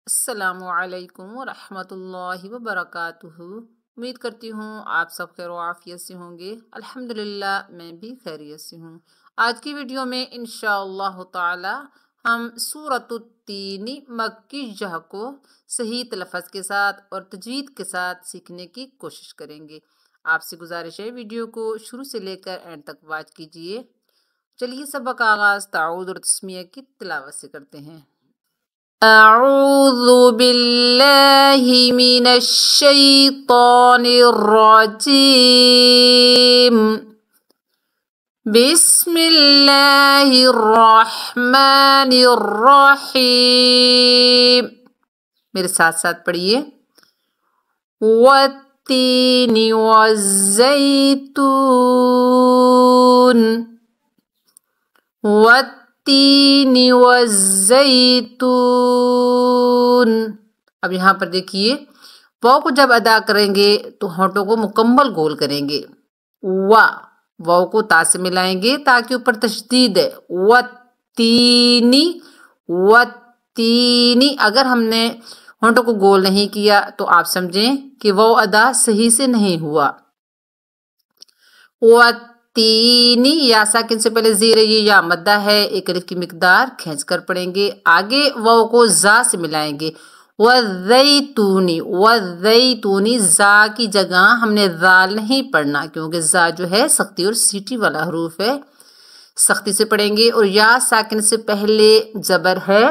السلام علیکم ورحمۃ اللہ وبرکاتہ۔ امید کرتی ہوں آپ سب خیر و عافیت سے ہوں گے۔ الحمدللہ میں بھی خیریت سے ہوں۔ آج کی ویڈیو میں انشاءاللہ تعالی ہم سورۃ التین مکی جہ کو صحیح تلفظ کے ساتھ اور تجوید کے ساتھ سیکھنے کی کوشش کریں گے۔ آپ سے گزارش ہے ویڈیو کو شروع سے لے کر اینڈ تک واچ کیجیے۔ چلیے سبق کا آغاز تعوذ اور تسمیہ کی تلاوت سے کرتے ہیں۔ اعوذ باللہ من الشیطان الرجیم، بسم اللہ الرحمن الرحیم۔ میرے ساتھ ساتھ پڑھیے۔ والتین والزیتون، والتین والزیتون۔ اب یہاں پر دیکھیے، واو کو جب ادا کریں گے تو ہونٹوں کو مکمل گول کریں گے۔ واو کو تا سے ملائیں گے تاکہ اوپر تشدید ہے۔ والتینی، والتینی۔ اگر ہم نے ہونٹوں کو گول نہیں کیا تو آپ سمجھیں کہ واو ادا صحیح سے نہیں ہوا۔ والتینی، یا ساکن سے پہلے زیر یہ یا مدہ ہے، ایک الف کی مقدار کھینچ کر پڑھیں گے۔ آگے واو کو زا سے ملائیں گے۔ والزیتونی، والزیتونی، زا کی جگہ ہم نے ذال نہیں پڑھنا کیونکہ زا جو ہے سختی اور سیٹی والا حروف ہے، سختی سے پڑھیں گے۔ اور یا ساکن سے پہلے زبر ہے،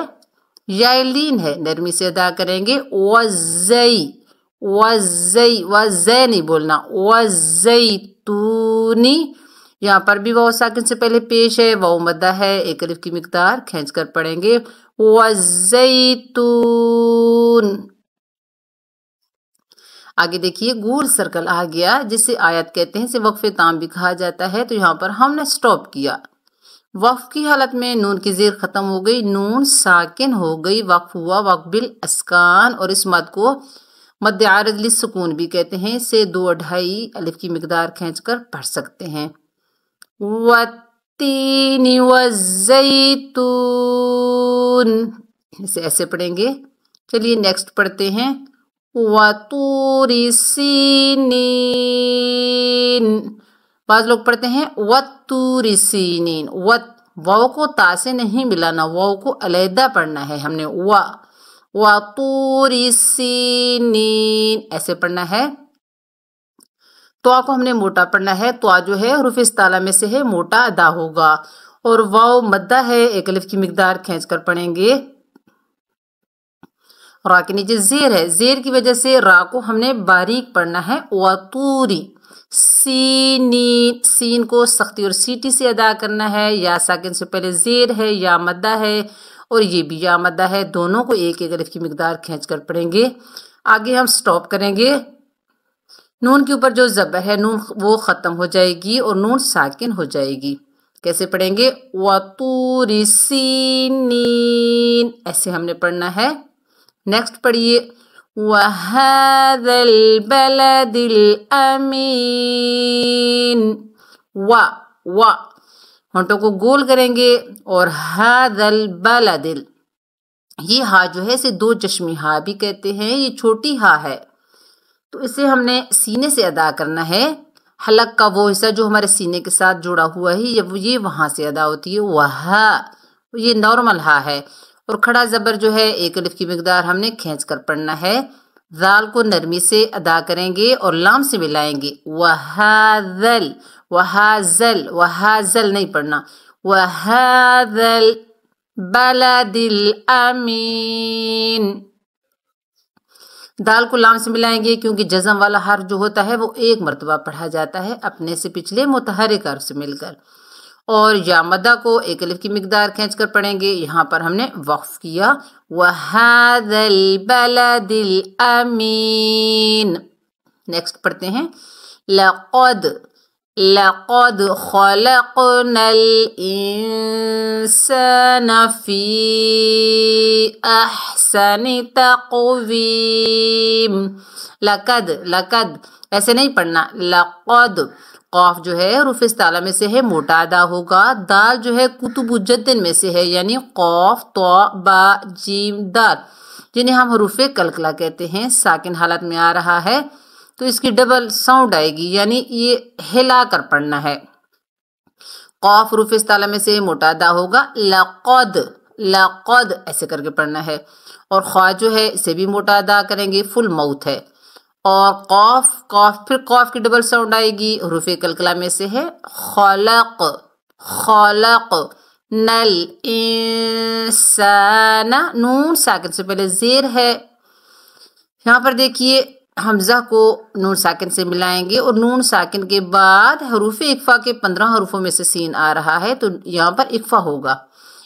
یا لین ہے، نرمی سے ادا کریں گے۔ وزئی، وزئی، وزئی نہیں بولنا۔ وزیتونی، یہاں پر بھی واو ساکن سے پہلے پیش ہے، واو مدہ ہے، ایک الف کی مقدار کھینچ کر پڑھیں گے۔ والزیتون۔ آگے دیکھیے، گول سرکل آ گیا جسے آیت کہتے ہیں، اسے وقف تام بھی کہا جاتا ہے۔ تو یہاں پر ہم نے سٹاپ کیا، وقف کی حالت میں نون کی زیر ختم ہو گئی، نون ساکن ہو گئی، وقف ہوا، وقف بالاسکان۔ اور اس مد کو مد عارض للسکون بھی کہتے ہیں، اسے 2.5 الف کی مقدار کھینچ کر پڑھ سکتے ہیں۔ والتین والزیتون، اسے ایسے پڑھیں گے۔ چلیے نیکسٹ پڑھتے ہیں۔ وطور سینین، بعض لوگ پڑھتے ہیں وطور سینین۔ واو کو تا سے نہیں ملانا، واو کو علیحدہ پڑھنا ہے ہم نے۔ وطور سینین ایسے پڑھنا ہے۔ تو کو ہم نے موٹا پڑھنا ہے، تو جو ہے حروف استعلا میں سے ہے، موٹا ادا ہوگا۔ اور واو مدہ ہے، ایک الف کی مقدار کھینچ کر پڑھیں گے۔ را کے نیچے زیر ہے، زیر کی وجہ سے را کو ہم نے باریک پڑھنا ہے۔ وطوری سینین، سین کو سختی اور سیٹی سے ادا کرنا ہے، یا ساکن سے پہلے زیر ہے، یا مدہ ہے، اور یہ بھی یا مدہ ہے، دونوں کو ایک ایک الف کی مقدار کھینچ کر پڑھیں گے۔ آگے ہم سٹاپ کریں گے، نون کے اوپر جو زبر ہے نون وہ ختم ہو جائے گی اور نون ساکن ہو جائے گی۔ کیسے پڑھیں گے؟ وطور سینین، ایسے ہم نے پڑھنا ہے۔ نیکسٹ پڑھیے۔ وَهَذَا الْبَلَدِ الْأَمِينِ، ہونٹوں کو گول کریں گے، اور هَذَا الْبَلَدِ، یہ ہا جو ہے اسے 2 چشمی ہا بھی کہتے ہیں، یہ چھوٹی ہا ہے، تو اسے ہم نے سینے سے ادا کرنا ہے۔ حلق کا وہ حصہ جو ہمارے سینے کے ساتھ جڑا ہوا ہے، یہ وہاں سے ادا ہوتی ہے۔ وہا، یہ نارمل ہا ہے، اور کھڑا زبر جو ہے ایک الف کی مقدار ہم نے کھینچ کر پڑھنا ہے۔ ذال کو نرمی سے ادا کریں گے اور لام سے ملائیں گے۔ وہاذل، وہاذل، وہاذل نہیں پڑھنا۔ وہاذل بلد الامین، دال کو لام سے ملائیں گے کیونکہ جزم والا حرف جو ہوتا ہے وہ ایک مرتبہ پڑھا جاتا ہے اپنے سے پچھلے متحرک حرف سے مل کر۔ اور یا مدہ کو ایک الف کی مقدار کھینچ کر پڑھیں گے، یہاں پر ہم نے وقف کیا۔ وَهَذَا الْبَلَدِ الْأَمِينِ۔ نیکسٹ پڑھتے ہیں۔ لَقَدْ خَلَقْنَا الْإِنسَانَ فِي أَحْسَنِ تَقْوِيمٍ۔ لقد ایسے نہیں پڑھنا، لقد، قاف جو ہے حروف استعلا میں سے ہے، موٹا ادا ہوگا۔ دال جو ہے کتب جدن میں سے ہے، یعنی قاف، طا، با، جیم، دال، جنہیں ہم حروف کلکلہ کہتے ہیں، ساکن حالت میں آ رہا ہے تو اس کی ڈبل ساؤنڈ آئے گی، یعنی یہ ہلا کر پڑھنا ہے۔ قاف حروف استعلا میں سے موٹا ادا ہوگا، لقد، لقد ایسے کر کے پڑھنا ہے، اور خواہ جو ہے اسے بھی موٹا ادا کریں گے، فل موت ہے، اور قاف، قاف پھر قاف کی ڈبل ساؤنڈ آئے گی، حروف کلکلہ میں سے ہے، خلق، خلق، نل انسان، نون ساکن سے پہلے زیر ہے، یہاں پر دیکھیے حمزہ کو نون ساکن سے ملائیں گے، اور نون ساکن کے بعد حروف اقفا کے 15 حروفوں میں سے سین آ رہا ہے تو یہاں پر اقفا ہوگا۔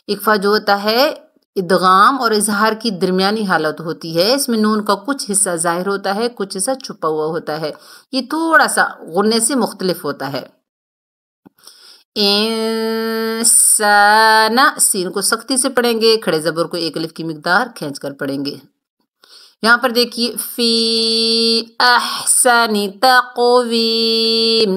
اقفا جو ہوتا ہے ادغام اور اظہار کی درمیانی حالت ہوتی ہے، اس میں نون کا کچھ حصہ ظاہر ہوتا ہے، کچھ حصہ چھپا ہوا ہوتا ہے، یہ تھوڑا سا غننے سے مختلف ہوتا ہے۔ انسان، سین کو سختی سے پڑھیں گے، کھڑے زبر کو ایک الف کی مقدار کھینچ کر پڑھیں گے۔ یہاں پر دیکھیے فی احسن تقویم،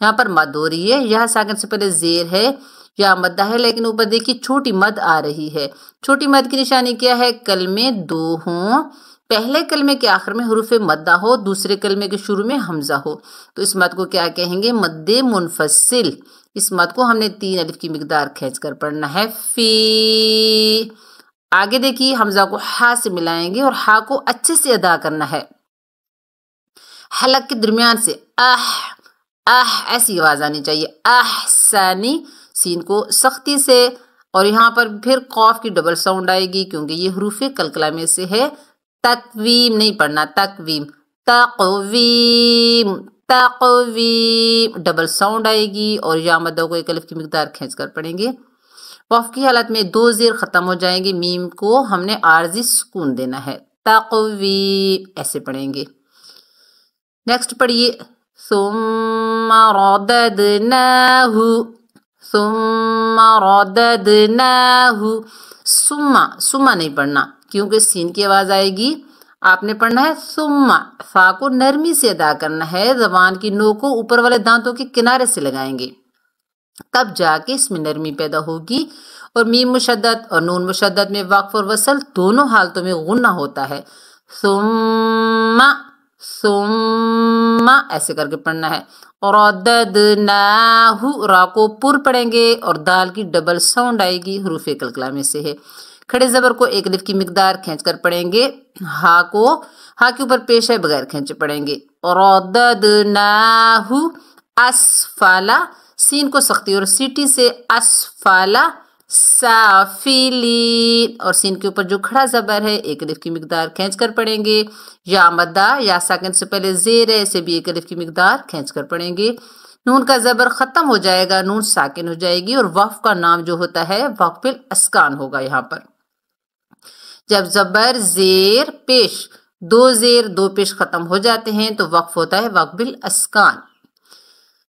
یہاں پر مد ہو رہی ہے، یہاں ساکن سے پہلے زیر ہے، یا مدہ ہے، لیکن اوپر دیکھیے چھوٹی مد آ رہی ہے۔ چھوٹی مد کی نشانی کیا ہے؟ کلمے دو ہوں، پہلے کلمے کے آخر میں حروف مدہ ہو، دوسرے کلمے کے شروع میں حمزہ ہو، تو اس مد کو کیا کہیں گے؟ مد منفصل۔ اس مد کو ہم نے 3 الف کی مقدار کھینچ کر پڑھنا ہے، فی۔ آگے دیکھیے حمزہ کو ہا سے ملائیں گے اور ہا کو اچھے سے ادا کرنا ہے، حلق کے درمیان سے ایسی آواز آنی چاہیے، احسانی، سین کو سختی سے، اور یہاں پر پھر قاف کی ڈبل ساؤنڈ آئے گی کیونکہ یہ حروف کلکلہ میں سے ہے، تقویم نہیں پڑھنا، تقویم، تقویم، تقویم، ڈبل ساؤنڈ آئے گی، اور یا مدوں کو ایک الف کی مقدار کھینچ کر پڑھیں گے۔ وقف کی حالت میں 2 زیر ختم ہو جائیں گے، میم کو ہم نے عارضی سکون دینا ہے، تقویم ایسے پڑھیں گے۔ نیکسٹ پڑھیے ثم رددناہ، ثم رددناہ، ثم نہیں پڑھنا کیونکہ سین کی آواز آئے گی، آپ نے پڑھنا ہے ثم، فا کو نرمی سے ادا کرنا ہے، زبان کی نوک کو اوپر والے دانتوں کے کنارے سے لگائیں گے، تب جا کے اس میں نرمی پیدا ہوگی، اور میم مشدد اور نون مشدد میں وقف اور وصل دونوں حالتوں میں غنہ ہوتا ہے، ثم، ثم ایسے کر کے پڑھنا ہے، رددناہ، را کو پر پڑھیں گے اور دال کی ڈبل ساؤنڈ آئے گی، حروف کلکلہ میں سے ہے، کھڑے زبر کو ایک الف کی مقدار کھینچ کر پڑھیں گے، ہا کے اوپر پیش ہے بغیر کھینچے پڑھیں گے، رددناہ اسفلا، سین کو سختی اور سیٹی سے، اسفلا سافلین، اور سین کے اوپر جو کھڑا زبر ہے ایک الف کی مقدار کھینچ کر پڑھیں گے، یا مدہ، یا ساکن سے پہلے زیر ہے، اسے بھی ایک الف کی مقدار کھینچ کر پڑھیں گے۔ نون کا زبر ختم ہو جائے گا، نون ساکن ہو جائے گی، اور وقف کا نام جو ہوتا ہے وقف الاسکان ہوگا۔ یہاں پر جب زبر زیر پیش، 2 زیر 2 پیش ختم ہو جاتے ہیں تو وقف ہوتا ہے وقف الاسکان۔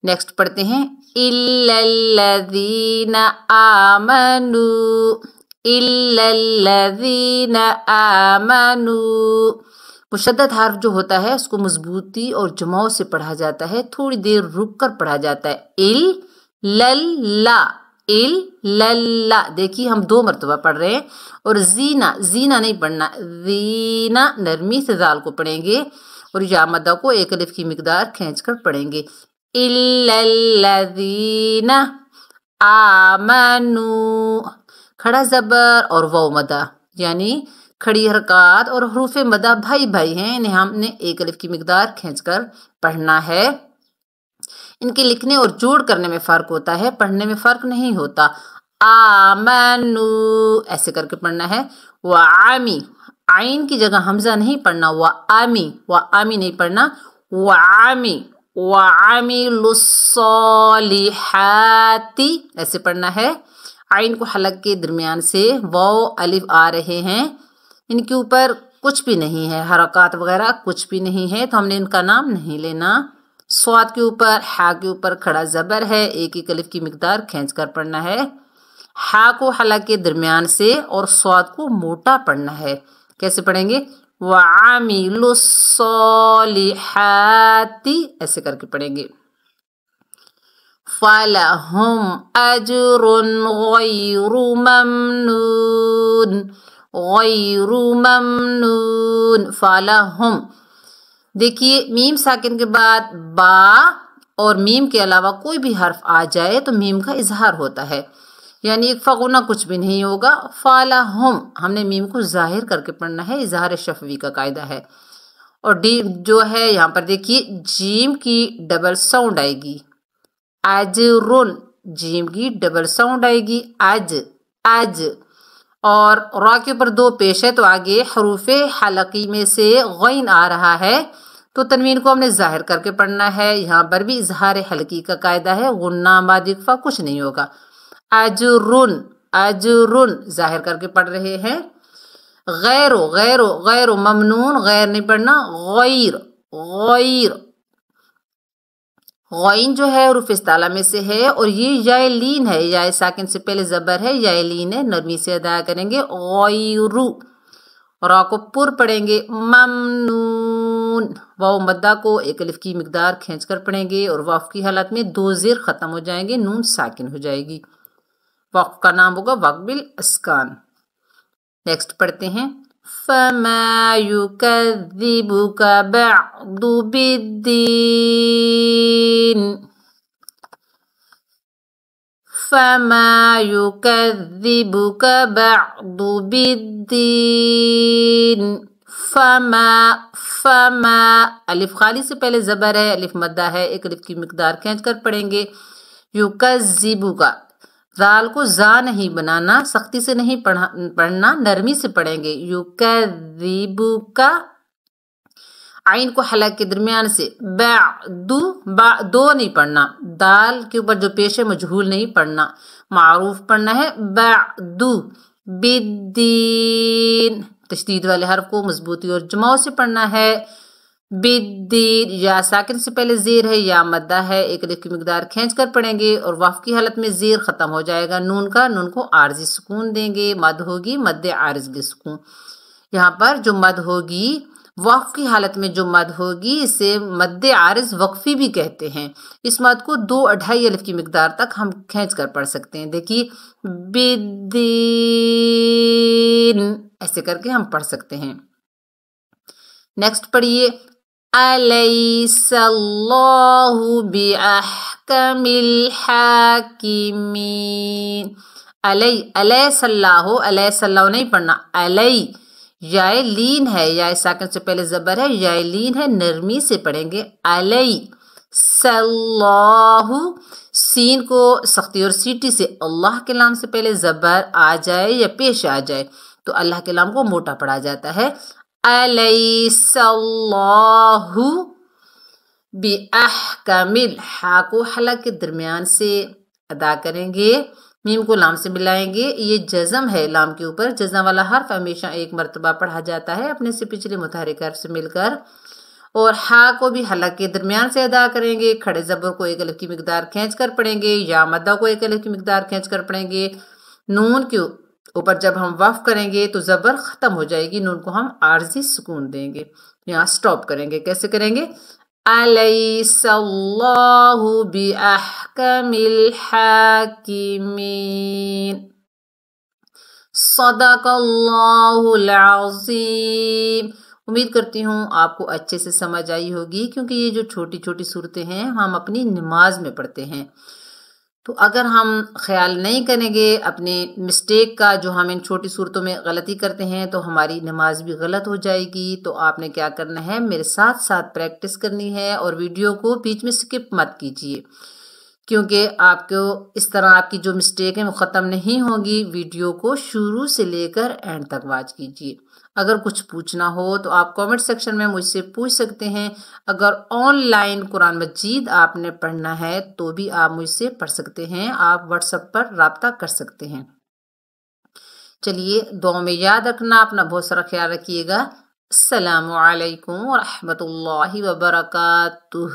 نیکسٹ پڑھتے ہیں اِلَّا الَّذِينَ آمَنُوا، اِلَّا الَّذِينَ آمَنُوا، مشدد حرف جو ہوتا ہے اس کو مضبوطی اور جماؤ سے پڑھا جاتا ہے، تھوڑی دیر رک کر پڑھا جاتا ہے، اِلَّا، اِلَّا، دیکھیے ہم 2 مرتبہ پڑھ رہے ہیں، اور زینہ، زینہ نہیں پڑھنا، زینہ نرمی سے زال کو پڑھیں گے، اور یا مدہ کو ایک الف کی مقدار کھینچ کر پڑھیں گے، اِلَّا الَّذِينَ آمَنُوا، کھڑا زبر اور واو مدہ، یعنی کھڑی حرکات اور حروف مدہ بھائی بھائی ہیں، انہیں ہم نے ایک الف کی مقدار کھینچ کر پڑھنا ہے۔ ان کے لکھنے اور جوڑ کرنے میں فرق ہوتا ہے، پڑھنے میں فرق نہیں ہوتا، آمنوا ایسے کر کے پڑھنا ہے، وعامی، عین کی جگہ حمزہ نہیں پڑھنا، وعامی، وعامی نہیں پڑھنا، وعامی، وعملوا الصالحات ایسے پڑھنا ہے، عین کو حلق کے درمیان سے واو الف آ رہے ہیں، ان کے اوپر کچھ بھی نہیں ہے، حرکات وغیرہ کچھ بھی نہیں ہے، تو ہم نے ان کا نام نہیں لینا۔ صاد کے اوپر، ہا کے اوپر کھڑا زبر ہے، ایک ایک الف کی مقدار کھینچ کر پڑھنا ہے، ہا کو حلق کے درمیان سے اور صاد کو موٹا پڑھنا ہے، کیسے پڑھیں گے؟ وَعَمِلُوا الصَّالِحَاتِ ایسے کر کے پڑھیں گے۔ فَلَهُمْ أَجْرٌ غَيْرُ مَمْنُونٍ، غیر ممنون فلہم. دیکھیے میم ساکن کے بعد با اور میم کے علاوہ کوئی بھی حرف آ جائے تو میم کا اظہار ہوتا ہے، یعنی ایک فغنہ کچھ بھی نہیں ہوگا. فلہم ہم نے میم کو ظاہر کر کے پڑھنا ہے، اظہار شفوی کا قاعدہ ہے. اور ڈی جو ہے یہاں پر دیکھیے جیم کی ڈبل ساؤنڈ آئے گی، اجرن، جیم کی ڈبل ساؤنڈ آئے گی اج اج. اور را کے اوپر دو پیش ہے تو آگے حروف حلقی میں سے غین آ رہا ہے تو تنوین کو ہم نے ظاہر کر کے پڑھنا ہے. یہاں پر بھی اظہار حلقی کا قاعدہ ہے، غنہ ماد اکفا کچھ نہیں ہوگا. اجرن اجرن ظاہر کر کے پڑھ رہے ہیں. غیر غیر غیر ممنون، غیر نہیں پڑھنا، غیر غیر. غین جو ہے حروف استعلا میں سے ہے اور یہ یا لین ہے، یا ساکن سے پہلے زبر ہے، یا لین ہے، نرمی سے ادا کریں گے غیرو. را کو پر پڑھیں گے ممنون. واو مدہ کو ایک الف کی مقدار کھینچ کر پڑھیں گے اور وقف کی حالت میں دو زیر ختم ہو جائیں گے، نون ساکن ہو جائے گی. وقف کا نام ہوگا وقف بالاسکان. نیکسٹ پڑھتے ہیں فما یکذبک بعد بالدین. فما یکذبک بعد بالدین. فما الف خالی سے پہلے زبر ہے، الف مدہ ہے، ایک الف کی مقدار کھینچ کر پڑھیں گے. یکذبک ذال کو زا نہیں بنانا، سختی سے نہیں پڑھنا، نرمی سے پڑھیں گے. یکذبک عین کو حلق کے درمیان سے دو نہیں پڑھنا، دال کے اوپر جو پیش ہے مجہول نہیں پڑھنا، معروف پڑھنا ہے. بعد بالدین تشدید والے حرف کو مضبوطی اور جماؤ سے پڑھنا ہے. بالدین یا ساکن سے پہلے زیر ہے، یا مدہ ہے، ایک الف کی مقدار کھینچ کر پڑھیں گے اور وقف کی حالت میں زیر ختم ہو جائے گا نون کا، نون کو عارضی سکون دیں گے. مد ہوگی مد عارض بسکون. یہاں پر جو مد ہوگی وقف کی حالت میں جو مد ہوگی اسے مد عارض وقفی بھی کہتے ہیں. اس مد کو 2-2.5 الف کی مقدار تک ہم کھینچ کر پڑھ سکتے ہیں. دیکھیے بالدین ایسے کر کے ہم پڑھ سکتے ہیں. نیکسٹ پڑھیے الیس اللہ بأحکم الحاکمین. الیس اللہ، الیس اللہ نہیں پڑھنا، الی یا لین ہے، یا ساکن سے پہلے زبر ہے، یا لین ہے، نرمی سے پڑھیں گے. الی اللہ، سین کو سختی اور سیٹی سے اللہ کے لام سے پہلے زبر آ جائے یا پیش آ جائے تو اللہ کے لام کو موٹا پڑھا جاتا ہے. الیس اللہ بأحکم الحا کو حلق کے درمیان سے ادا کریں گے، میم کو لام سے ملائیں گے. یہ جزم ہے، لام کے اوپر جزم والا حرف ہمیشہ ایک مرتبہ پڑھا جاتا ہے اپنے سے پچھلے متحرک حرف سے مل کر. اور ہا کو بھی حلق کے درمیان سے ادا کریں گے، کھڑے زبر کو ایک الف کی مقدار کھینچ کر پڑھیں گے، یا مدہ کو ایک الف کی مقدار کھینچ کر پڑھیں گے. نون کے اوپر جب ہم وقف کریں گے تو زبر ختم ہو جائے گی، نون کو ہم عارضی سکون دیں گے. یہاں سٹاپ کریں گے. کیسے کریں گے؟ الیس اللہ بأحکم الحاکمین. صدق اللہ العظیم. امید کرتی ہوں آپ کو اچھے سے سمجھ آئی ہوگی، کیونکہ یہ جو چھوٹی چھوٹی صورتیں ہیں ہم اپنی نماز میں پڑھتے ہیں. تو اگر ہم خیال نہیں کریں گے اپنے مسٹیک کا، جو ہم ان چھوٹی صورتوں میں غلطی کرتے ہیں، تو ہماری نماز بھی غلط ہو جائے گی. تو آپ نے کیا کرنا ہے، میرے ساتھ ساتھ پریکٹس کرنی ہے اور ویڈیو کو بیچ میں سکپ مت کیجیے، کیونکہ آپ کو اس طرح آپ کی جو مسٹیک ہے وہ ختم نہیں ہوگی. ویڈیو کو شروع سے لے کر اینڈ تک واچ کیجیے. اگر کچھ پوچھنا ہو تو آپ کامنٹ سیکشن میں مجھ سے پوچھ سکتے ہیں. اگر آن لائن قرآن مجید آپ نے پڑھنا ہے تو بھی آپ مجھ سے پڑھ سکتے ہیں، آپ واٹس ایپ پر رابطہ کر سکتے ہیں. چلیے دعاؤں میں یاد رکھنا، اپنا بہت سارا خیال رکھیے گا. السلام علیکم ورحمۃ اللہ وبرکاتہ.